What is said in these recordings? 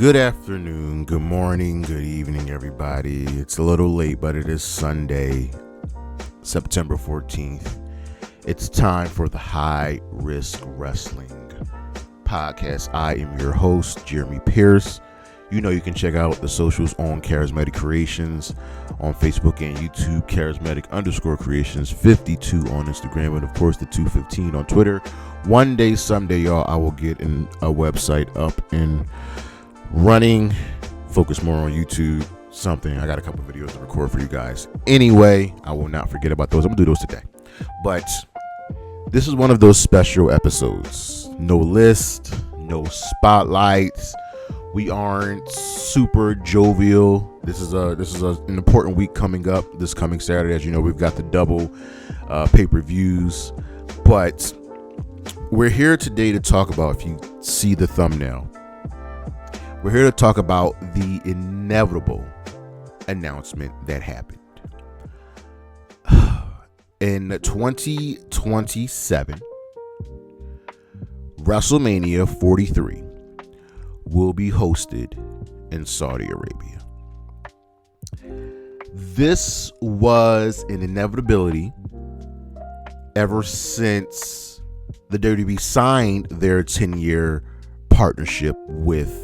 Good afternoon, good morning, good evening, everybody. It's a little late, but it is Sunday, September 14th. It's time for the High Risk Wrestling podcast. I am your host, Jeremy Pierce. You know you can check out the socials on Charismatic Creations on Facebook and YouTube, Charismatic_Creations 52 on Instagram, and of course the 215 on Twitter. One day, someday, y'all, I will get a website up and running, focus more on YouTube, something. I got a couple videos to record for you guys. Anyway, I will not forget about those. I'm gonna do those today. But this is one of those special episodes. No list, no spotlights. We aren't super jovial. This is an important week coming up. This coming Saturday, as you know, we've got the double pay-per-views. But we're here today to talk about, if you see the thumbnail, we're here to talk about the inevitable announcement that happened. In 2027, Wrestlemania 43 will be hosted in Saudi Arabia. This was an inevitability ever since the WWE signed their 10-year partnership with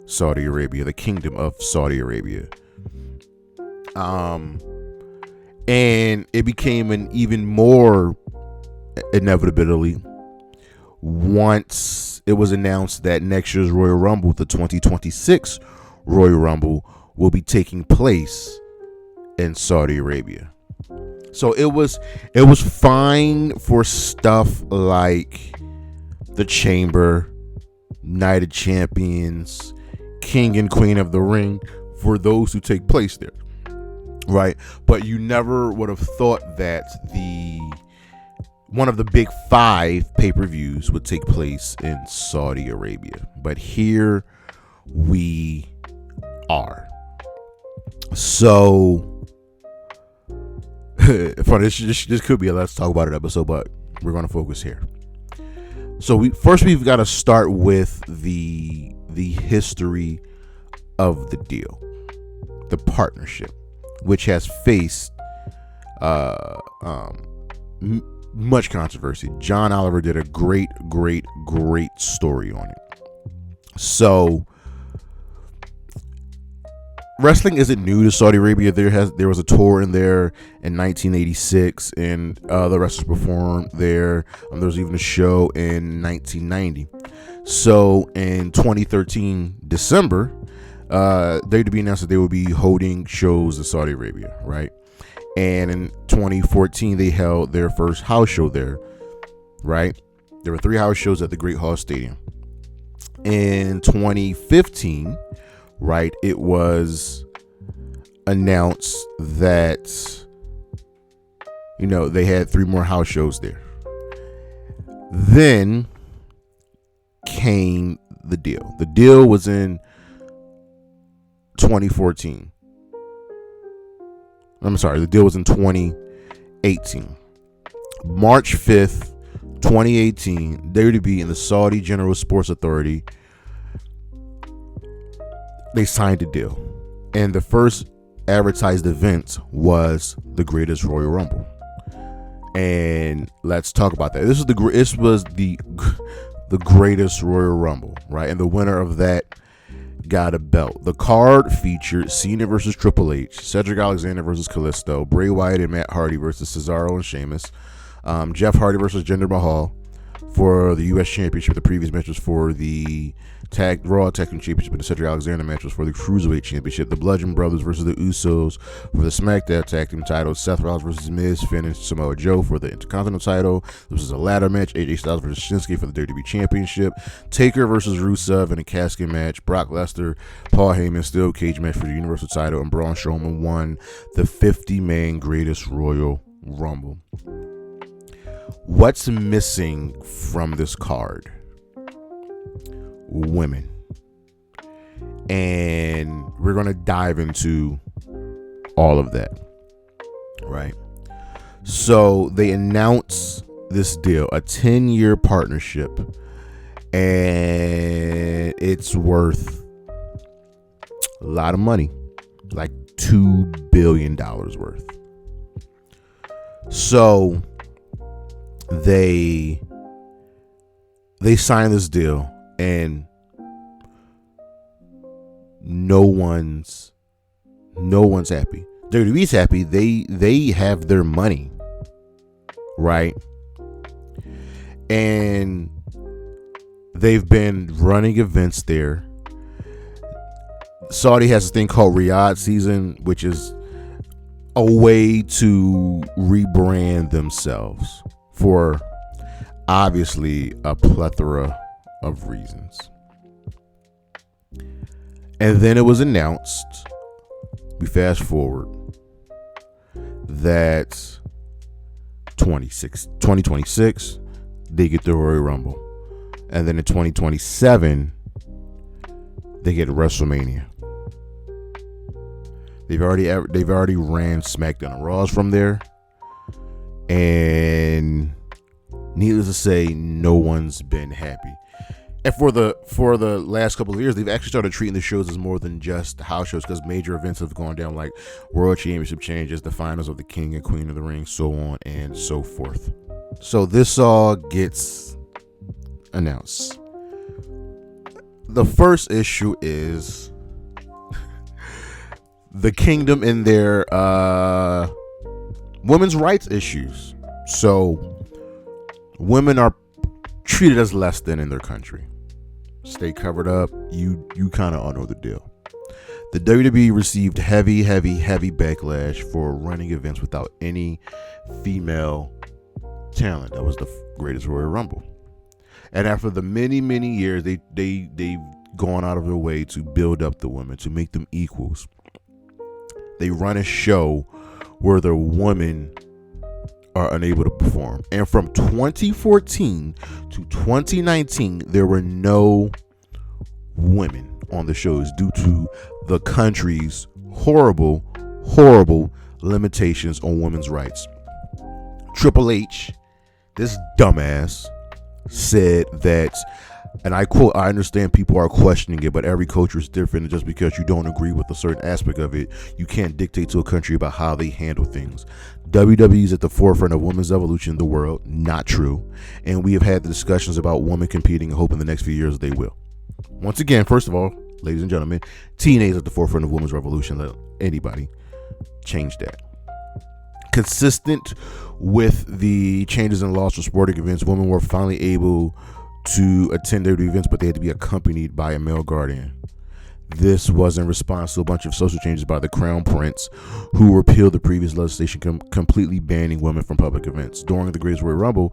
Saudi Arabia, the Kingdom of Saudi Arabia. And it became an even more inevitability once it was announced that next year's Royal Rumble, the 2026 Royal Rumble, will be taking place in Saudi Arabia. So it was fine for stuff like the Chamber, Night of Champions, King and Queen of the Ring, for those who take place there, right? But you never would have thought that one of the big 5 pay-per-views would take place in Saudi Arabia. But here we are. So this could be a let's talk about it episode, but we're going to focus here. So we've got to start with the history of the deal, the partnership, which has faced much controversy. John Oliver did a great story on it. So wrestling isn't new to Saudi Arabia. There was a tour in there in 1986, and the wrestlers performed there. There was even a show in 1990. So in 2013 December, WWE announced that they would be holding shows in Saudi Arabia, right? And in 2014 they held their first house show there, right? There were 3 house shows at the Great Hall Stadium. In 2015, right, it was announced that, they had 3 more house shows there. Then came the deal. The deal was in 2014. I'm sorry, the deal was in 2018. March 5th, 2018, WWE and the Saudi General Sports Authority, they signed a deal. And the first advertised event was the Greatest Royal Rumble. And let's talk about that. This was the Greatest Royal Rumble, right? And the winner of that got a belt. The card featured Cena versus Triple H, Cedric Alexander versus Kalisto, Bray Wyatt and Matt Hardy versus Cesaro and Sheamus, Jeff Hardy versus Jinder Mahal for the U.S. Championship. The previous match was for the Raw Tag Team Championship, and the Cedric Alexander match was for the Cruiserweight Championship. The Bludgeon Brothers versus the Usos for the SmackDown Tag Team titles. Seth Rollins versus Miz, Finn, and Samoa Joe for the Intercontinental title. This was a ladder match. AJ Styles versus Shinsuke for the WWE Championship. Taker versus Rusev in a casket match. Brock Lesnar, Paul Heyman steel cage match for the Universal title, and Braun Strowman won the 50-man Greatest Royal Rumble. What's missing from this card? Women. And we're going to dive into all of that, right? So they announced this deal, a 10-year partnership, and it's worth A lot of money, like $2 billion worth. So they signed this deal, and no one's happy. WWE's happy. They have their money, right? And they've been running events there. Saudi has a thing called Riyadh season, which is a way to rebrand themselves for obviously a plethora of reasons. And then it was announced, we fast forward, that 2026 they get the Royal Rumble, and then in 2027 they get Wrestlemania. They've already ran SmackDown and Raws from there, and needless to say, no one's been happy. And for the last couple of years, they've actually started treating the shows as more than just house shows, because major events have gone down, like World Championship changes, the finals of the King and Queen of the Ring, so on and so forth. So this all gets announced. The first issue is the Kingdom and their women's rights issues. So women are treated as less than in their country. Stay covered up. You kind of all know the deal. The WWE received heavy backlash for running events without any female talent. That was the greatest Royal Rumble. And after the many years, they've gone out of their way to build up the women, to make them equals. They run a show where the women are unable to perform. And from 2014 to 2019, there were no women on the shows due to the country's horrible limitations on women's rights. Triple H, this dumbass, said that, and I quote, "I understand people are questioning it, but every culture is different, and just because you don't agree with a certain aspect of it, you can't dictate to a country about how they handle things. WWE is at the forefront of women's evolution in the world." Not true. And we have had the discussions about women competing and hope in the next few years they will. Once again, first of all, ladies and gentlemen, TNA is at the forefront of women's revolution. Let anybody change that. Consistent with the changes in laws for sporting events, women were finally able to attend their events, but they had to be accompanied by a male guardian. This was in response to a bunch of social changes by the Crown Prince, who repealed the previous legislation completely banning women from public events. During the Greatest Royal Rumble,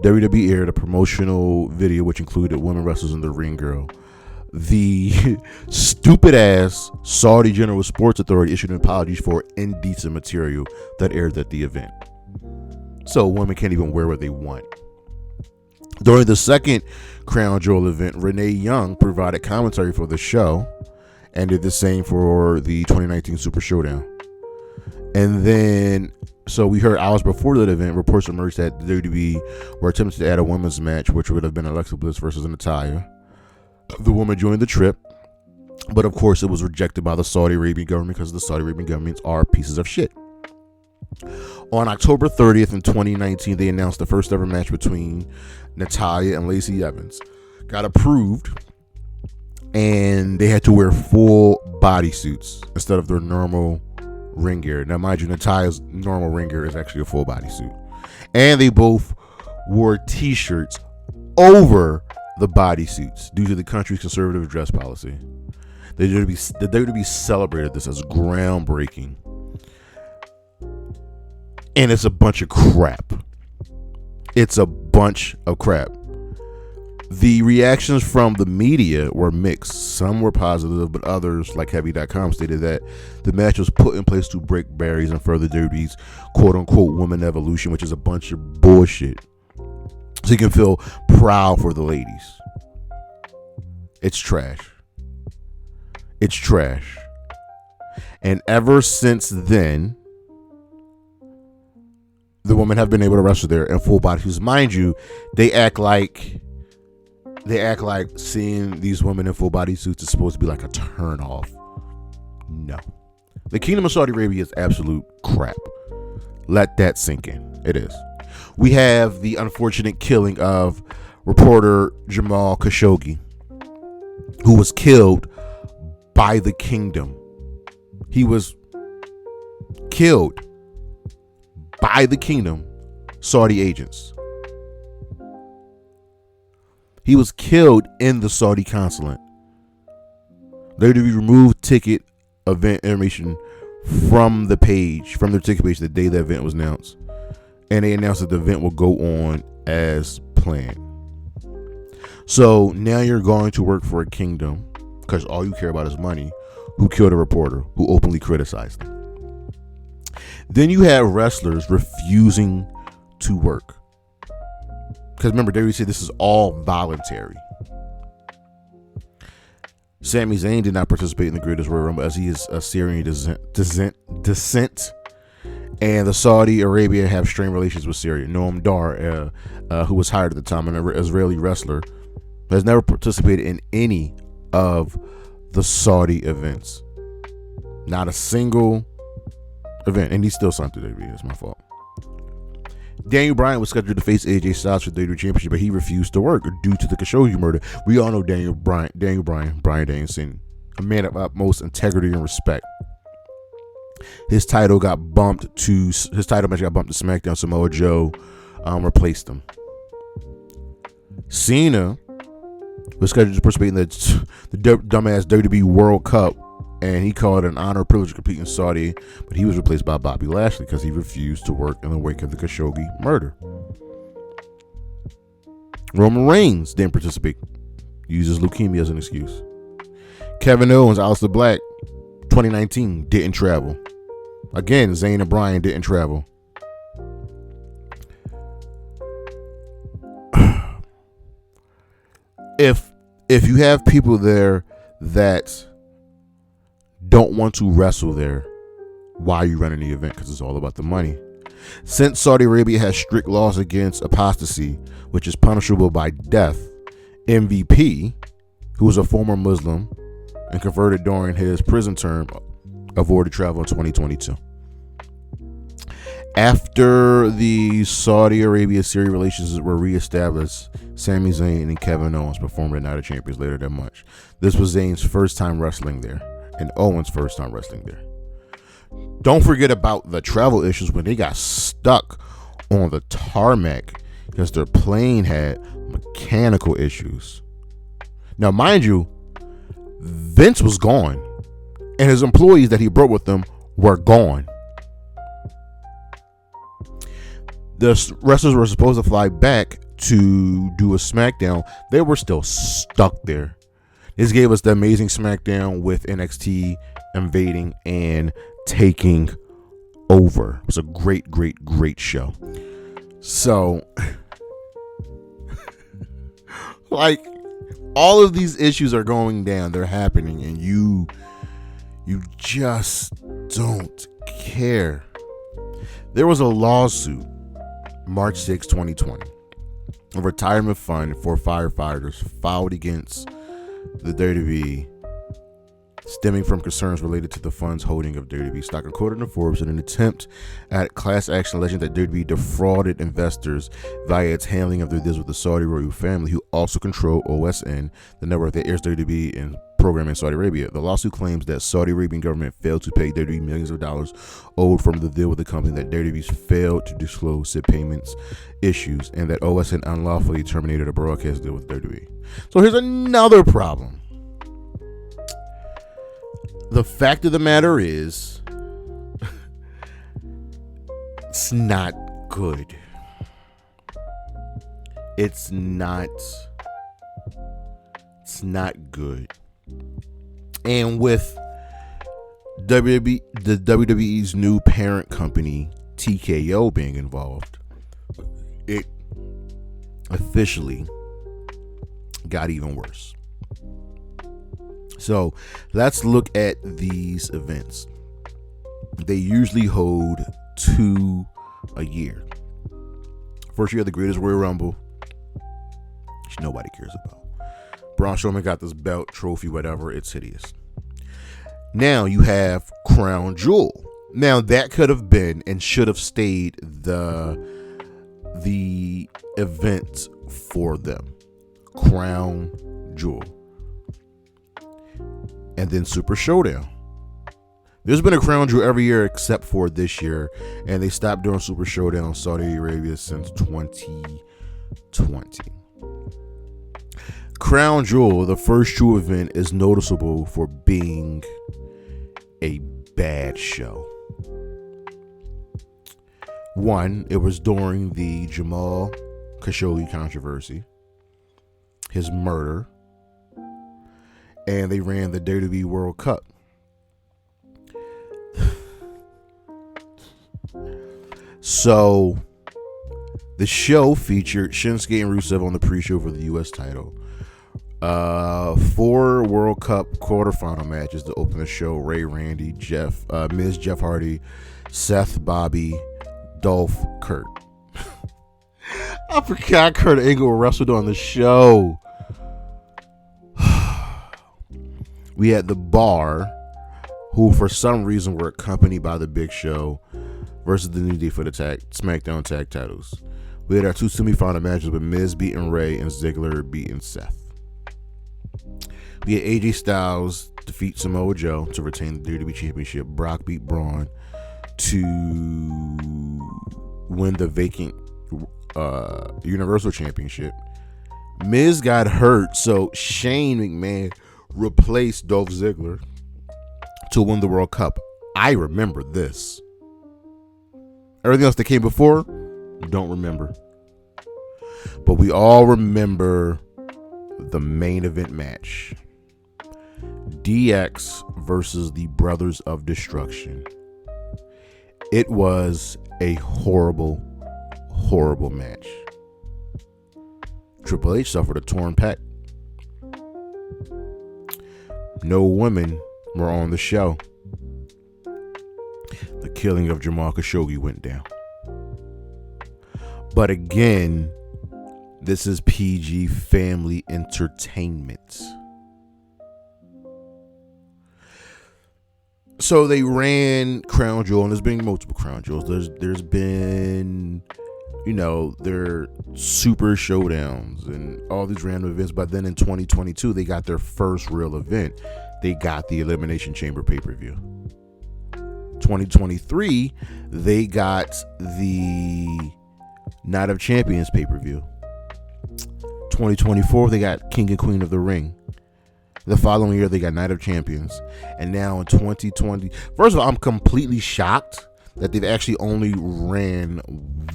WWE aired a promotional video which included women wrestlers and the ring girl. The stupid ass Saudi General Sports Authority issued an apology for indecent material that aired at the event. So women can't even wear what they want. During the second Crown Jewel event, Renee Young provided commentary for the show and did the same for the 2019 Super Showdown. And then, so we heard hours before that event, reports emerged that the WWE were attempting to add a women's match, which would have been Alexa Bliss versus Natalya. The woman joined the trip, but of course it was rejected by the Saudi Arabian government because the Saudi Arabian governments are pieces of shit. On October 30th in 2019, they announced the first ever match between Natalya and Lacey Evans. Got approved, and they had to wear full bodysuits instead of their normal ring gear. Now, mind you, Natalya's normal ring gear is actually a full bodysuit. And they both wore t-shirts over the bodysuits due to the country's conservative dress policy. The WWE celebrated this as groundbreaking. And it's a bunch of crap. It's a bunch of crap. The reactions from the media were mixed. Some were positive, but others, like Heavy.com, stated that the match was put in place to break barriers and further WWE's quote-unquote woman evolution, which is a bunch of bullshit. So you can feel proud for the ladies. It's trash. It's trash. And ever since then, the women have been able to wrestle there in full bodysuits. Mind you, they act like seeing these women in full bodysuits is supposed to be like a turn off. No. The Kingdom of Saudi Arabia is absolute crap. Let that sink in. It is. We have the unfortunate killing of reporter Jamal Khashoggi, who was killed by the kingdom. He was killed by the kingdom, Saudi agents. He was killed in the Saudi consulate. They removed ticket event information from the page, from their ticket page the day the event was announced. And they announced that the event will go on as planned. So now you're going to work for a kingdom, because all you care about is money, who killed a reporter who openly criticized them. Then you have wrestlers refusing to work. Because remember, WWE said this is all voluntary. Sami Zayn did not participate in the Greatest Royal Rumble as he is a Syrian descent. And the Saudi Arabia have strained relations with Syria. Noam Dar, who was hired at the time, an Israeli wrestler, has never participated in any of the Saudi events. Not a single event. And he's still signed to WWE. That's my fault. Daniel Bryan was scheduled to face AJ Styles for the WWE Championship, but he refused to work due to the Khashoggi murder. We all know Bryan Danielson, a man of utmost integrity and respect. His title match got bumped to SmackDown. Samoa Joe replaced him. Cena was scheduled to participate in the dumbass WWE World Cup, and he called it an honor privilege to compete in Saudi, but he was replaced by Bobby Lashley because he refused to work in the wake of the Khashoggi murder. Roman Reigns didn't participate. Uses leukemia as an excuse. Kevin Owens, Aleister Black, 2019, didn't travel. Again, Zayn and Bryan didn't travel. If you have people there that don't want to wrestle there, why are you running the event? Because it's all about the money. Since Saudi Arabia has strict laws against apostasy, which is punishable by death, MVP, who was a former Muslim and converted during his prison term, avoided travel in 2022. After the Saudi Arabia-Syria relations were reestablished, Sami Zayn and Kevin Owens performed at Night of Champions later that month. This was Zayn's first time wrestling there, and Owens' first time wrestling there. Don't forget about the travel issues when they got stuck on the tarmac because their plane had mechanical issues. Now, mind you, Vince was gone, and his employees that he brought with him were gone. The wrestlers were supposed to fly back to do a SmackDown. They were still stuck there. This gave us the amazing SmackDown with NXT invading and taking over. It was a great, great, great show. So, like, all of these issues are going down. They're happening, and you just don't care. There was a lawsuit March 6, 2020. A retirement fund for firefighters filed against the WWE, stemming from concerns related to the fund's holding of WWE stock. According to Forbes, in an attempt at class action alleging that WWE defrauded investors via its handling of their deals with the Saudi royal family, who also control OSN, the network that airs WWE and program in Saudi Arabia. The lawsuit claims that Saudi Arabian government failed to pay WWE millions of dollars owed from the deal with the company, that WWE failed to disclose said payments issues, and that OSN unlawfully terminated a broadcast deal with WWE. So here's another problem. The fact of the matter is, it's not good. It's not good. And with the WWE's new parent company, TKO, being involved, it officially got even worse. So let's look at these events. They usually hold 2 a year. First year, the Greatest Royal Rumble, which nobody cares about. Braun Strowman got this belt, trophy, whatever. It's hideous. Now you have Crown Jewel. Now that could have been and should have stayed the event for them. Crown Jewel. And then Super Showdown. There's been a Crown Jewel every year except for this year, and they stopped doing Super Showdown in Saudi Arabia since 2020. Crown Jewel, the first true event, is noticeable for being a bad show. One, it was during the Jamal Khashoggi controversy, his murder, and they ran the WWE World Cup. So, the show featured Shinsuke and Rusev on the pre-show for the U.S. title. 4 World Cup quarterfinal matches to open the show: Ray, Randy, Miz, Jeff Hardy, Seth, Bobby, Dolph, Kurt. I forgot Kurt Angle wrestled on the show. We had The Bar, who for some reason were accompanied by The Big Show, versus the New Day for the SmackDown tag titles. We had our 2 semifinal matches with Miz beating Ray and Ziggler beating Seth. We had AJ Styles defeat Samoa Joe to retain the WWE Championship. Brock beat Braun to win the vacant Universal Championship. Miz got hurt, so Shane McMahon replaced Dolph Ziggler to win the World Cup. I remember this. Everything else that came before, don't remember. But we all remember the main event match. DX versus the Brothers of Destruction. It was a horrible, horrible match. Triple H suffered a torn pec. No women were on the show. The killing of Jamal Khashoggi went down. But again, this is PG family entertainment. So they ran Crown Jewel, and there's been multiple Crown Jewels. There's been, their Super Showdowns and all these random events. But then in 2022, they got their first real event. They got the Elimination Chamber pay-per-view. 2023, they got the Night of Champions pay-per-view. 2024, they got King and Queen of the Ring. The following year, they got Night of Champions. And now in 2020, first of all, I'm completely shocked that they've actually only ran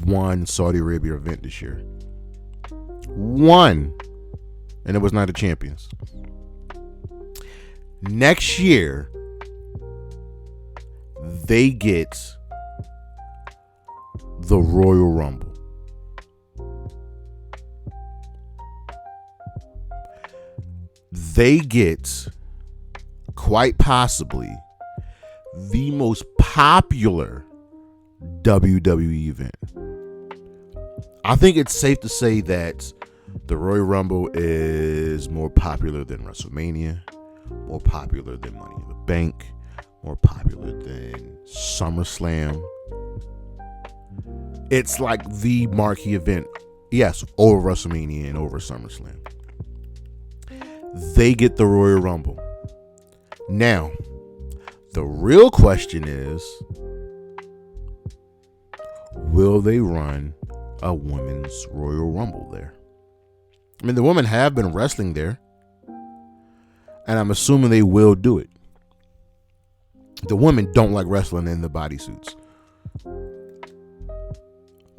one Saudi Arabia event this year. One. And it was Night of Champions. Next year, they get the Royal Rumble. They get, quite possibly, the most popular WWE event. I think it's safe to say that the Royal Rumble is more popular than WrestleMania, more popular than Money in the Bank, more popular than SummerSlam. It's like the marquee event. Yes, over WrestleMania and over SummerSlam. They get the Royal Rumble. Now, the real question is, will they run a women's Royal Rumble there? I mean, the women have been wrestling there, and I'm assuming they will do it. The women don't like wrestling in the bodysuits.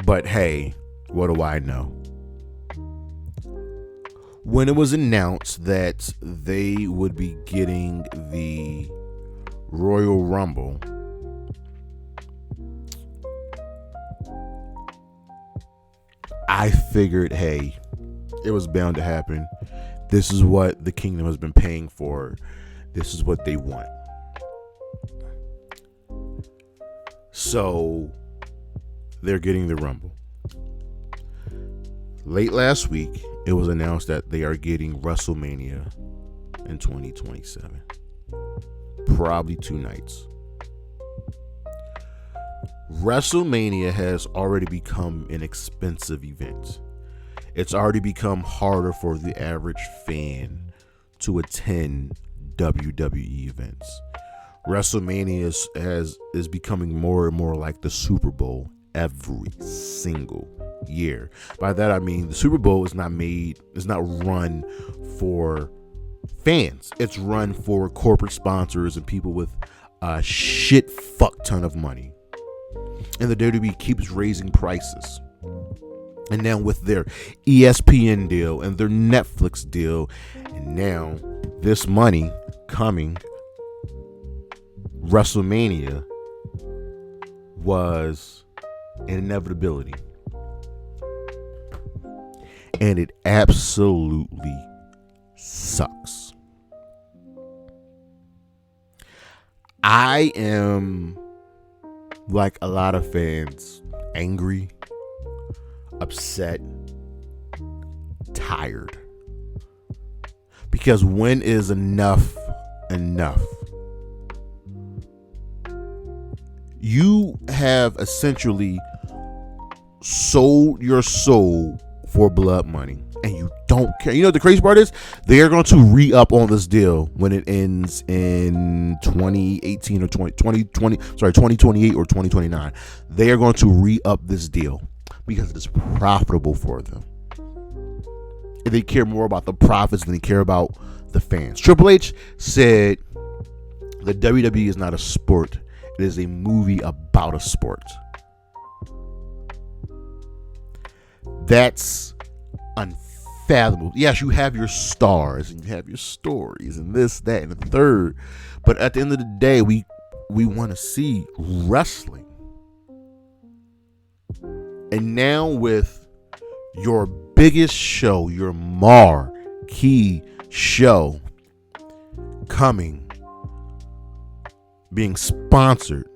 But hey, what do I know? When it was announced that they would be getting the Royal Rumble, I figured, hey, it was bound to happen. This is what the Kingdom has been paying for. This is what they want. So they're getting the Rumble. Late last week, it was announced that they are getting Wrestlemania in 2027. probably 2 nights. WrestleMania has already become an expensive event. It's already become harder for the average fan to attend WWE events. WrestleMania is becoming more and more like the Super Bowl every single year. By that I mean the Super Bowl is not run for fans. It's run for corporate sponsors and people with a shit fuck ton of money. And the WWE keeps raising prices. And now with their ESPN deal and their Netflix deal, and now this money coming, WrestleMania was an inevitability. And it absolutely sucks. I am, like a lot of fans, angry, upset, tired. Because when is enough enough? You have essentially sold your soul for blood money, and you don't care. You know what the crazy part is? They are going to re-up on this deal when it ends in 2018 or 2028 or 2029. They are going to re-up this deal because it is profitable for them. And they care more about the profits than they care about the fans. Triple H said the WWE is not a sport. It is a movie about a sport. That's unfathomable. Yes, you have your stars and you have your stories and this, that, and the third. But at the end of the day, we want to see wrestling. And now with your biggest show, your marquee show coming, being sponsored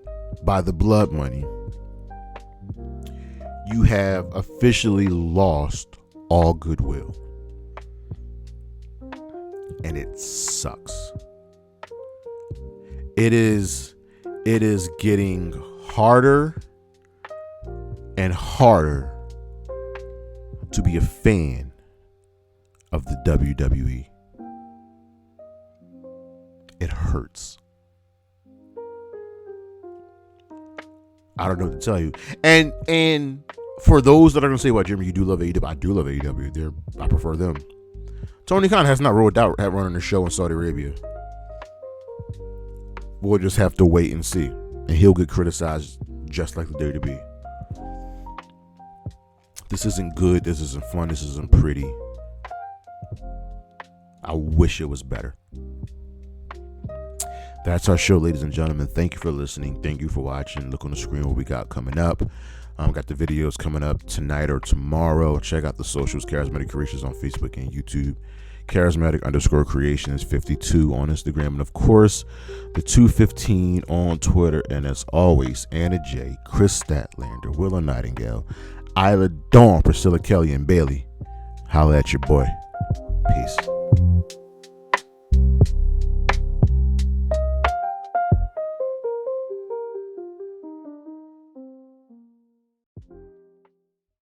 by the blood money, you have officially lost all goodwill. And it sucks. It is getting harder and harder to be a fan of the WWE. It hurts. I don't know what to tell you. And for those that are going to say, well, Jimmy, you do love AEW. I do love AEW. I prefer them. Tony Khan has not rolled out at running a show in Saudi Arabia. We'll just have to wait and see. And he'll get criticized just like the WWE. This isn't good. This isn't fun. This isn't pretty. I wish it was better. That's our show, ladies and gentlemen. Thank you for listening. Thank you for watching. Look on the screen what we got coming up. Got the videos coming up tonight or tomorrow. Check out the socials, Charismatic Creations on Facebook and YouTube. Charismatic_Creations 52 on Instagram. And of course, the 215 on Twitter. And as always, Anna J, Chris Statlander, Willow Nightingale, Isla Dawn, Priscilla Kelly, and Bailey. Holla at your boy. Peace.